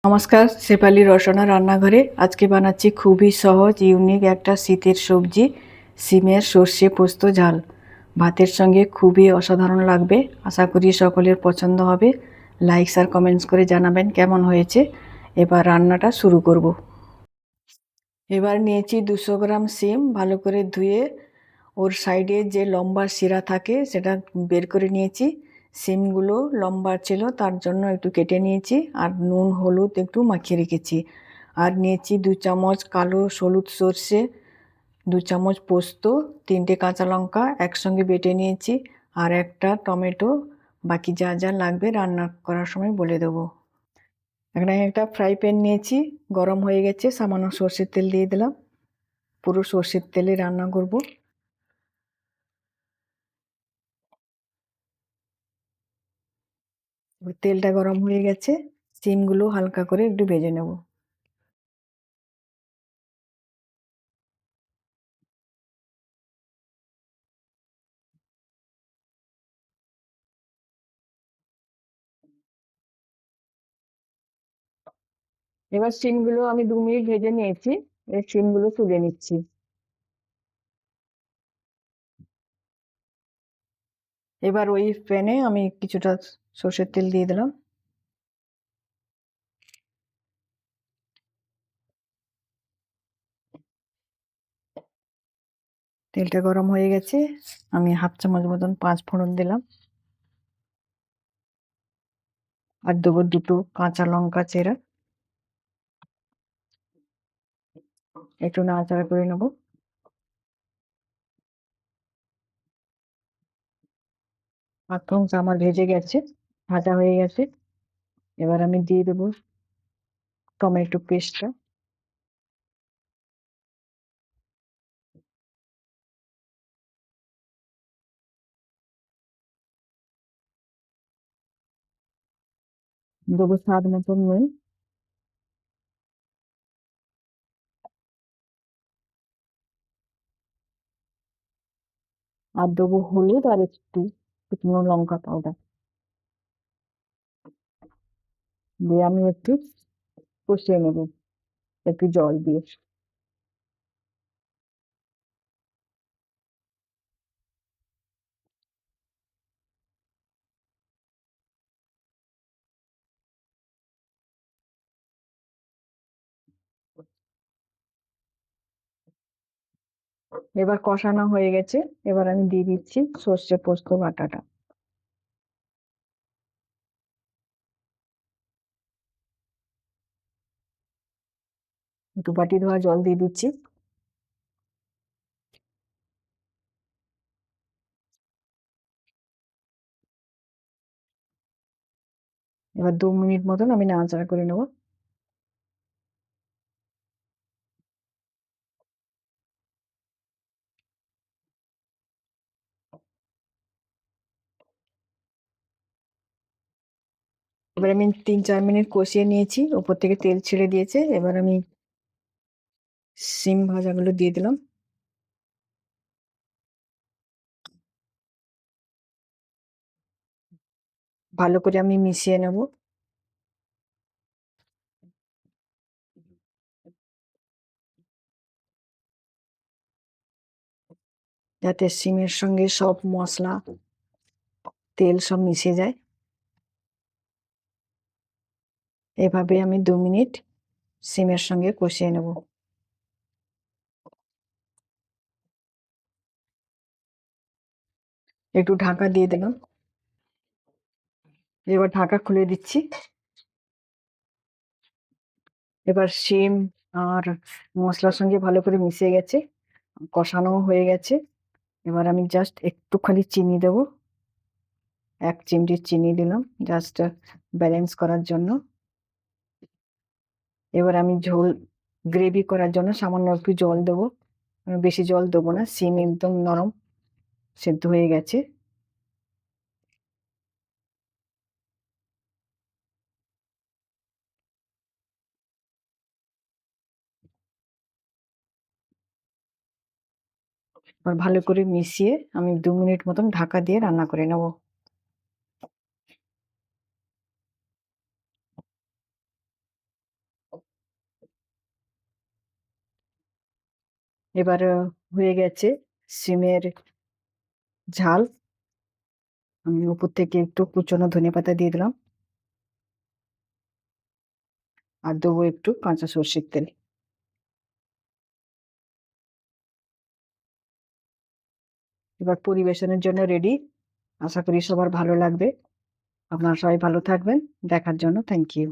নমস্কার, শেফালি রসনা রান্নাঘরে আজকে বানাচ্ছি খুবই সহজ ইউনিক একটা শীতের সবজি, সিমের সর্ষে পোস্ত ঝাল। ভাতের সঙ্গে খুবই অসাধারণ লাগবে। আশা করি সকলের পছন্দ হবে। লাইকস আর কমেন্টস করে জানাবেন কেমন হয়েছে। এবার রান্নাটা শুরু করব। এবার নিয়েছি 200 গ্রাম সিম, ভালো করে ধুয়ে ওর সাইডে যে লম্বা শিরা থাকে সেটা বের করে নিয়েছি। সিমগুলো লম্বা ছিল তার জন্য একটু কেটে নিয়েছি, আর নুন হলুদ একটু মাখিয়ে রেখেছি। আর নিয়েছি 2 চামচ কালো হলুদ সর্ষে, 2 চামচ পোস্ত, 3টে কাঁচা লঙ্কা একসঙ্গে বেটে নিয়েছি, আর একটা টমেটো। বাকি যা যা লাগবে রান্না করার সময় বলে দেবো। এখানে একটা ফ্রাই প্যান নিয়েছি, গরম হয়ে গেছে, সামান্য সর্ষের তেল দিয়ে দিলাম। পুরো সর্ষের তেলে রান্না করব। তেলটা গরম হয়ে গেছে, সিমগুলো হালকা করে একটু ভেজে নেব। এবার সিমগুলো আমি 2 মিনিট ভেজে নিয়েছি, এই সিমগুলো তুলে নিচ্ছি। এবার ওই প্যানে আমি কিছুটা সর্ষের তেল দিয়ে দিলাম। তেলটা গরম হয়ে গেছে, আমি 1/2 চামচ মতন 5 ফোড়ন দিলাম, আর দেবো 2টো কাঁচা লঙ্কা চেরা। একটু নাড়াচাড়া করে নেব। পাঁচফোড়নটা আমার ভেজে গেছে, ভাজা হয়ে গেছে। এবার আমি দিয়ে দেবো টমেটো পেস্টটা। দেবো স্বাদ মতন নুন, আর দেবো হলুদ আর একটু শুকনো লঙ্কা পাউডার দিয়ে আমি একটু কষিয়ে নেব একটু জল দিয়ে। এবার কষানো হয়ে গেছে, এবার আমি দিয়ে দিচ্ছি সর্ষে পোস্ত বাটাটা। একটু বাটি ধোয়া জল দিয়ে দিচ্ছি। এবার 2 মিনিট মতন আমি নাড়াচাড়া করে নেবো। এবার আমি 3-4 মিনিট কষিয়ে নিয়েছি, উপর থেকে তেল ছেড়ে দিয়েছে। এবার আমি সিম ভাজাগুলো দিয়ে দিলাম। ভালো করে আমি মিশিয়ে নেব। যাতে সিমের সঙ্গে সব মশলা তেল সব মিশে যায়। এভাবে আমি 2 মিনিট সিমের সঙ্গে কষিয়ে নেব। একটু ঢাকা দিয়ে দিলাম। এবার ঢাকা খুলে দিচ্ছি। এবার সিম আর মশলার সঙ্গে ভালো করে মিশে গেছে, কষানো হয়ে গেছে। এবার আমি জাস্ট একটুখানি চিনি দেবো, 1 চিমটি চিনি দিলাম জাস্ট ব্যালেন্স করার জন্য। এবার আমি ঝোল গ্রেভি করার জন্য সামান্য একটু জল দেবো, বেশি জল দেবো না, সিম একদম নরম সেদ্ধ হয়ে গেছে। এবার ভালো করে মিশিয়ে আমি 2 মিনিট মতন ঢাকা দিয়ে রান্না করে নেব। এবার হয়ে গেছে সিমের ঝাল। আমি উপর থেকে একটু কুচনো ধনেপাতা দিয়ে দিলাম, আর দেবো একটু কাঁচা সর্ষের তেল। এবার পরিবেশনের জন্য রেডি। আশা করি সবার ভালো লাগবে। আপনারা সবাই ভালো থাকবেন। দেখার জন্য থ্যাংক ইউ।